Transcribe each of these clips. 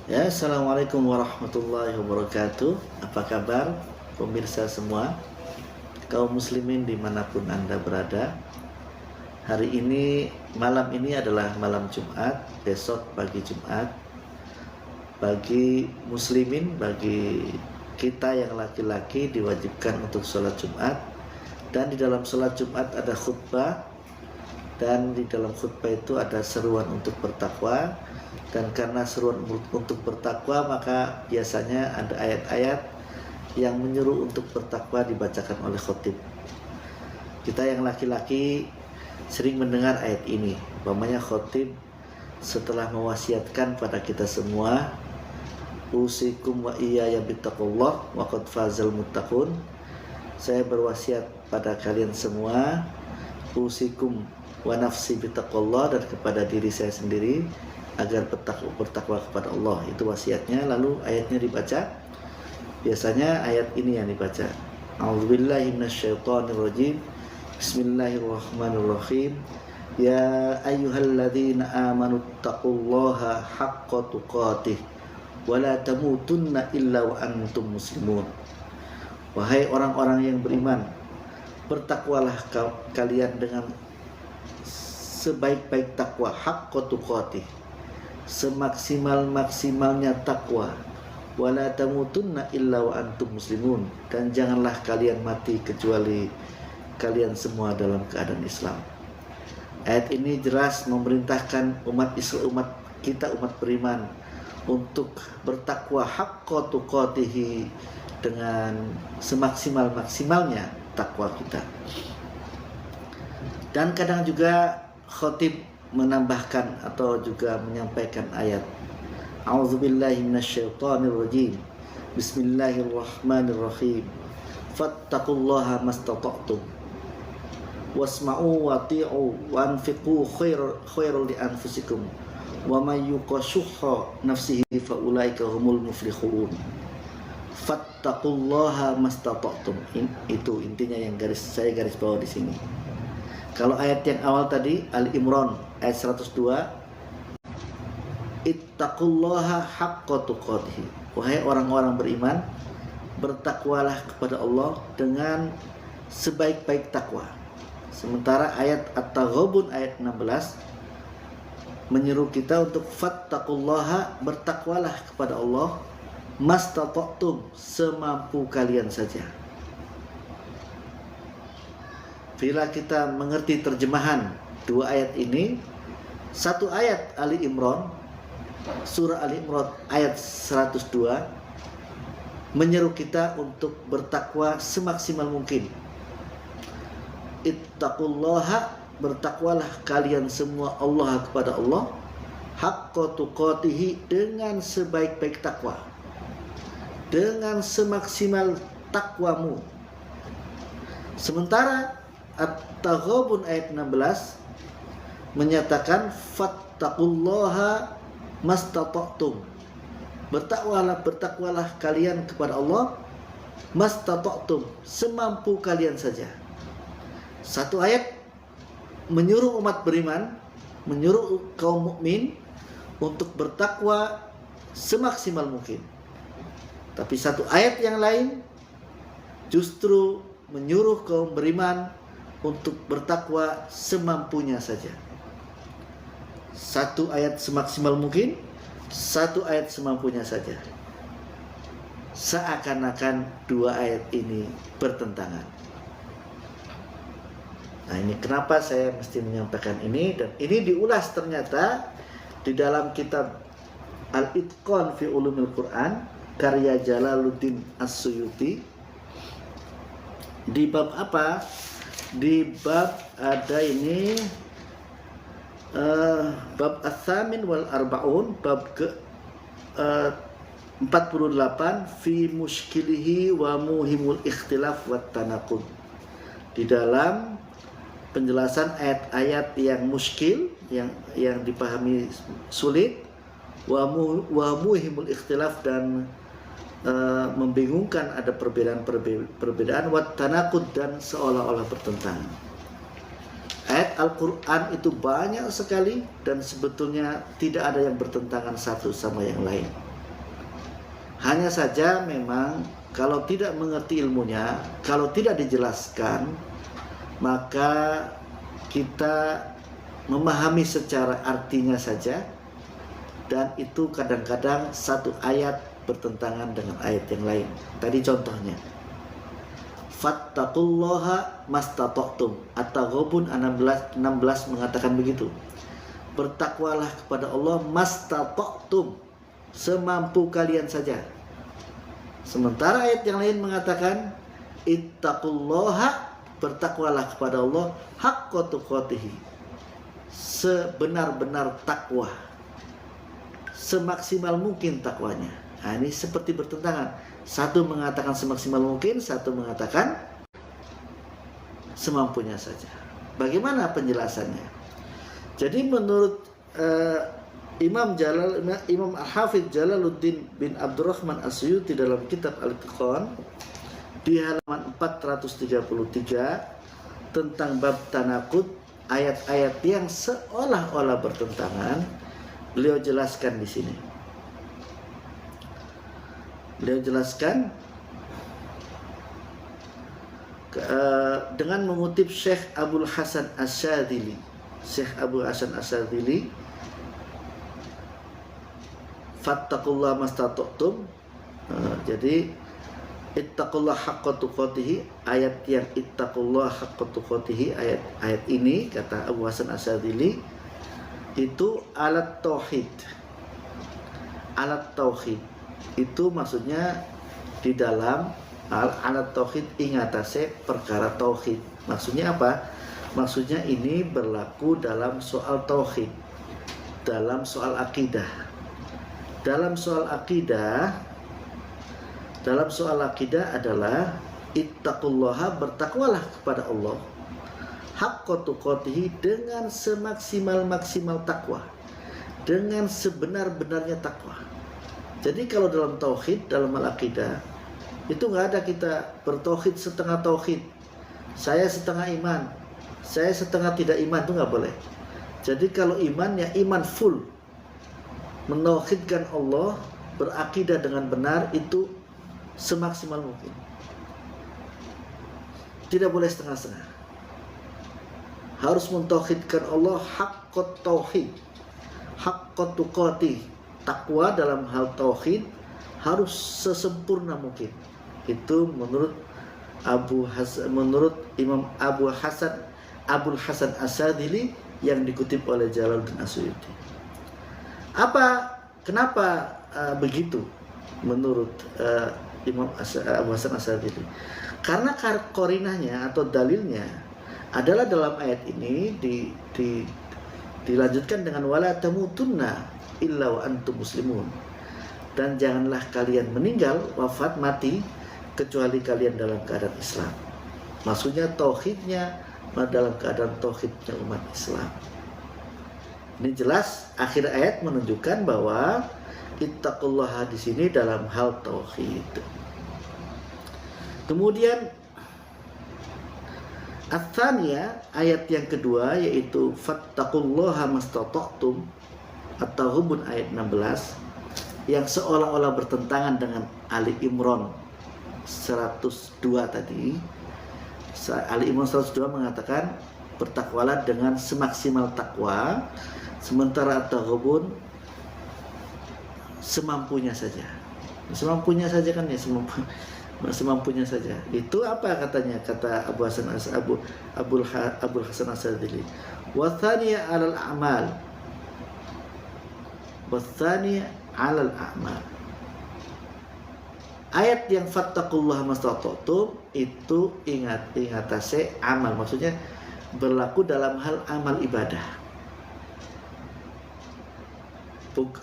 Ya, Assalamualaikum warahmatullahi wabarakatuh. Apa kabar pemirsa semua, kaum muslimin dimanapun Anda berada. Hari ini, malam ini adalah malam Jumat, besok pagi Jumat. Bagi muslimin, bagi kita yang laki-laki diwajibkan untuk sholat Jumat. Dan di dalam sholat Jumat ada khutbah. Dan di dalam khutbah itu ada seruan untuk bertakwa. Dan karena seruan untuk bertakwa, maka biasanya ada ayat-ayat yang menyuruh untuk bertakwa dibacakan oleh khotib. Kita yang laki-laki sering mendengar ayat ini. Umpamanya khotib setelah mewasiatkan pada kita semua, usikum wa iyaya bittaqullah wa qad fazal muttaqun. Saya berwasiat pada kalian semua, usikum wa nafsi bittaqullah, dan kepada diri saya sendiri agar bertakwa kepada Allah. Itu wasiatnya. Lalu ayatnya dibaca. Biasanya ayat ini yang dibaca. A'udzubillahi minasyaitonirrajim. Bismillahirrahmanirrahim. Ya ayyuhalladzina amanu taqullaha haqqa tuqatih wa la tamutunna illa wa antum muslimun. Wahai orang-orang yang beriman, bertakwalah kalian dengan sebaik-baik takwa, haqqa tuqatih, semaksimal-maksimalnya takwa, wala tamutunna illa wa antum muslimun, dan janganlah kalian mati kecuali kalian semua dalam keadaan Islam. Ayat ini jelas memerintahkan umat kita, umat beriman, untuk bertakwa haqqa tuqatihi, dengan semaksimal-maksimalnya takwa kita. Dan kadang juga khotib menambahkan atau juga menyampaikan ayat A'udzubillahi minasyaitonirrajim. Bismillahirrahmanirrahim. Fattaqullaha mastata'tum wasma'u wati'u wa anfiqu khairal li anfusikum wa may yuqashuhha nafsihi fa ulaika humul muflihun. Fattaqullaha mastata'tum. Itu intinya yang saya garis bawah di sini. Kalau ayat yang awal tadi, Ali Imran ayat 102, ittaqullaha haqqa tuqatih. Wahai orang-orang beriman, bertakwalah kepada Allah dengan sebaik-baik takwa. Sementara ayat At-Taghabun ayat 16 menyuruh kita untuk fattaqullaha, bertakwalah kepada Allah, mastata'tum, semampu kalian saja. Bila kita mengerti terjemahan dua ayat ini, satu ayat Ali Imran, surah Ali Imran ayat 102 menyeru kita untuk bertakwa semaksimal mungkin. Ittaqullaha, bertakwalah kalian semua Allah kepada Allah, haqqa tuqatihi, dengan sebaik-baik takwa, dengan semaksimal takwamu. Sementara At-Taghabun ayat 16 menyatakan fattaqullaha mastata'tum. Bertakwalah kalian kepada Allah, mastata'tum, semampu kalian saja. Satu ayat menyuruh umat beriman, menyuruh kaum mukmin untuk bertakwa semaksimal mungkin. Tapi satu ayat yang lain justru menyuruh kaum beriman untuk bertakwa semampunya saja. Satu ayat semaksimal mungkin, satu ayat semampunya saja. Seakan-akan dua ayat ini bertentangan. Nah, ini kenapa saya mesti menyampaikan ini, dan ini diulas ternyata di dalam kitab Al-Itqan fi Ulumil Quran karya Jalaluddin As-Suyuti. Di bab apa? Di bab ada ini bab Ats-Tsamin wal Arba'un, bab ke 48, fi muskilihi wa muhimul ikhtilaf wat tanaqud. Di dalam penjelasan ayat-ayat yang muskil, yang dipahami sulit, wa muhimul ikhtilaf, dan membingungkan, ada perbedaan wat tanaqud, dan seolah-olah bertentangan. Ayat Al-Quran itu banyak sekali dan sebetulnya tidak ada yang bertentangan satu sama yang lain. Hanya saja memang kalau tidak mengerti ilmunya, kalau tidak dijelaskan, maka kita memahami secara artinya saja, dan itu kadang-kadang satu ayat bertentangan dengan ayat yang lain. Tadi contohnya, fattaqullaha mastata'tum. At-Taghabun 16 mengatakan begitu. Bertakwalah kepada Allah mastata'tum, semampu kalian saja. Sementara ayat yang lain mengatakan ittaqullaha, bertakwalah kepada Allah haqqa tuqatih, sebenar-benar takwa, semaksimal mungkin takwanya. Nah, ini seperti bertentangan. Satu mengatakan semaksimal mungkin, satu mengatakan semampunya saja. Bagaimana penjelasannya? Jadi menurut Imam Al-Hafidz Jalaluddin bin Abdurrahman As-Suyuti dalam kitab Al-Itqan di halaman 433 tentang bab tanaqud, ayat-ayat yang seolah-olah bertentangan, beliau jelaskan di sini. Beliau jelaskan dengan mengutip Syekh Abul Hasan Asyadzili. Syekh Abul Hasan Asyadzili, fattaqullaha mastata'tum. Jadi ittaqullaha haqqa tuqatih, ayat yang ittaqullaha haqqa tuqatih, ayat ini kata Abu Hasan Asyadzili itu alat tauhid. Alat tauhid itu maksudnya di dalam alat tauhid ingatase perkara tauhid. Maksudnya apa? Maksudnya ini berlaku dalam soal tauhid, dalam soal akidah. Dalam soal akidah adalah ittaqullaha, bertakwalah kepada Allah haqqa tuqatih, dengan semaksimal-maksimal takwa, dengan sebenar-benarnya takwa. Jadi kalau dalam tauhid, dalam al-aqidah, itu nggak ada kita bertauhid setengah tauhid. Saya setengah iman, saya setengah tidak iman, itu nggak boleh. Jadi kalau iman ya iman full, menauhidkan Allah, berakidah dengan benar, itu semaksimal mungkin. Tidak boleh setengah-setengah. Harus mentauhidkan Allah haqqat tauhid, haqqat tuqatih. Takwa dalam hal tauhid harus sesempurna mungkin. Itu menurut Imam Abul Hasan Asyadzili yang dikutip oleh Jalaluddin As-Suyuti. Kenapa begitu menurut Imam Abu Hasan Asyadzili? Karena korinahnya atau dalilnya adalah dalam ayat ini dilanjutkan dengan wala tamutunna illa wa antum muslimun, dan janganlah kalian meninggal, wafat, mati, kecuali kalian dalam keadaan Islam. Maksudnya tauhidnya dalam keadaan tauhidnya umat Islam. Ini jelas akhir ayat menunjukkan bahwa ittaqullaha di sini dalam hal tauhid. Kemudian Ats-Tsaniyah, ayat yang kedua, yaitu fattaqullaha mastata'tum, At-Taghabun ayat 16, yang seolah-olah bertentangan dengan Ali Imran 102 tadi. Ali Imran 102 mengatakan bertakwalah dengan semaksimal takwa, sementara At-Taghabun semampunya saja. Semampunya saja kan ya, semampunya saja. Itu apa katanya? Kata Abul Hasan Asyadzili, wa tsaniya 'alal a'mal, wathaniya 'alal a'mal. Ayat yang fattaqullaha mastata'tum itu ingatase amal, maksudnya berlaku dalam hal amal ibadah.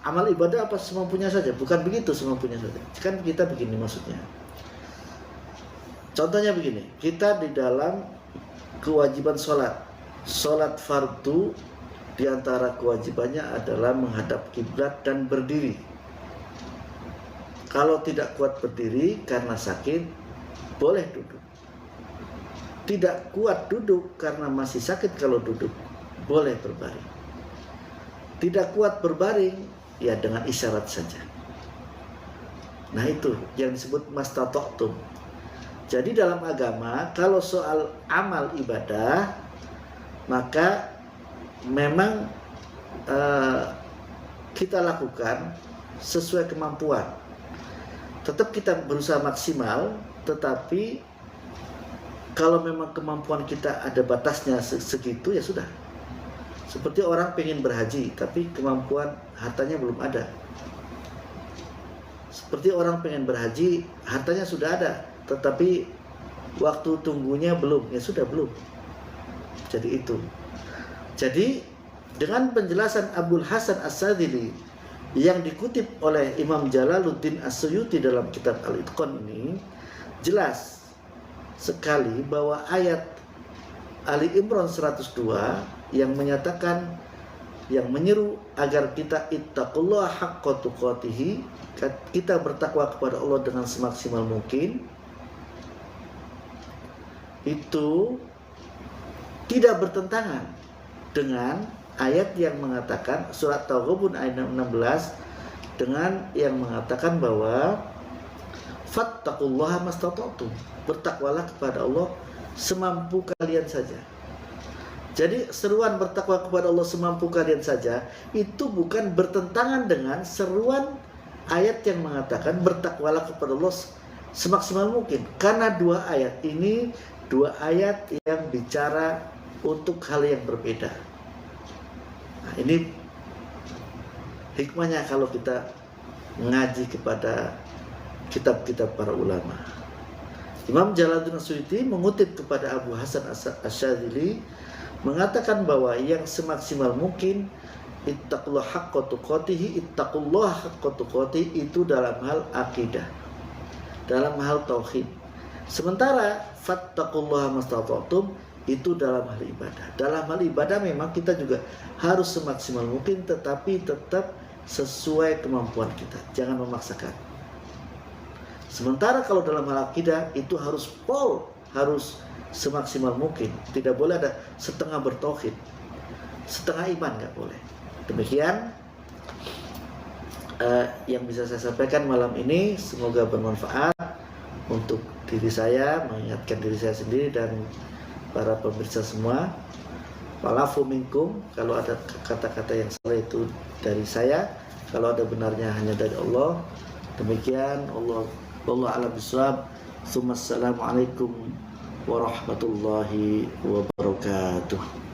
Amal ibadah apa semampunya saja? Bukan begitu semampunya saja. Kan kita begini maksudnya. Contohnya begini, kita di dalam kewajiban sholat fardu, di antara kewajibannya adalah menghadap kiblat dan berdiri. Kalau tidak kuat berdiri karena sakit, boleh duduk. Tidak kuat duduk karena masih sakit, kalau duduk boleh berbaring. Tidak kuat berbaring, ya dengan isyarat saja. Nah itu yang disebut mastata'tum. Jadi dalam agama kalau soal amal ibadah maka memang kita lakukan sesuai kemampuan. Tetap kita berusaha maksimal, tetapi kalau memang kemampuan kita ada batasnya segitu ya sudah. Seperti orang pengen berhaji tapi kemampuan hartanya belum ada. Seperti orang pengen berhaji hartanya sudah ada tetapi waktu tunggunya belum, ya sudah belum. Jadi itu. Jadi dengan penjelasan Abul Hasan As-Sadzili yang dikutip oleh Imam Jalaluddin As-Suyuti dalam kitab Al-Itqan ini jelas sekali bahwa ayat Ali Imran 102 yang menyatakan, yang menyeru agar kita ittaqullaha haqqa tuqatih, kita bertakwa kepada Allah dengan semaksimal mungkin, itu tidak bertentangan dengan ayat yang mengatakan surat Taghabun ayat 16 dengan yang mengatakan bahwa fattaqullaha mastata'tum, bertakwalah kepada Allah semampu kalian saja. Jadi seruan bertakwa kepada Allah semampu kalian saja itu bukan bertentangan dengan seruan ayat yang mengatakan bertakwalah kepada Allah semaksimal mungkin. Karena dua ayat ini dua ayat yang bicara untuk hal yang berbeda. Nah, ini hikmahnya kalau kita ngaji kepada kitab-kitab para ulama. Imam Jalaluddin As-Suyuti mengutip kepada Abu Hasan Asy-Syadzili mengatakan bahwa yang semaksimal mungkin ittaqullaha haqqa tuqatih, ittaqullaha haqqa tuqatih itu dalam hal akidah, dalam hal tauhid. Sementara fattaqullaha mastata'tum itu dalam hal ibadah. Dalam hal ibadah memang kita juga harus semaksimal mungkin tetapi tetap sesuai kemampuan kita. Jangan memaksakan. Sementara kalau dalam hal akidah itu harus full, harus semaksimal mungkin. Tidak boleh ada setengah bertauhid, setengah iman, nggak boleh. Demikian yang bisa saya sampaikan malam ini. Semoga bermanfaat untuk diri saya, mengingatkan diri saya sendiri dan para pemirsa semua. Walafu minkum, kalau ada kata-kata yang salah itu dari saya, kalau ada benarnya hanya dari Allah. Demikian, Allah a'lam bishawab. Assalamualaikum warahmatullahi wabarakatuh.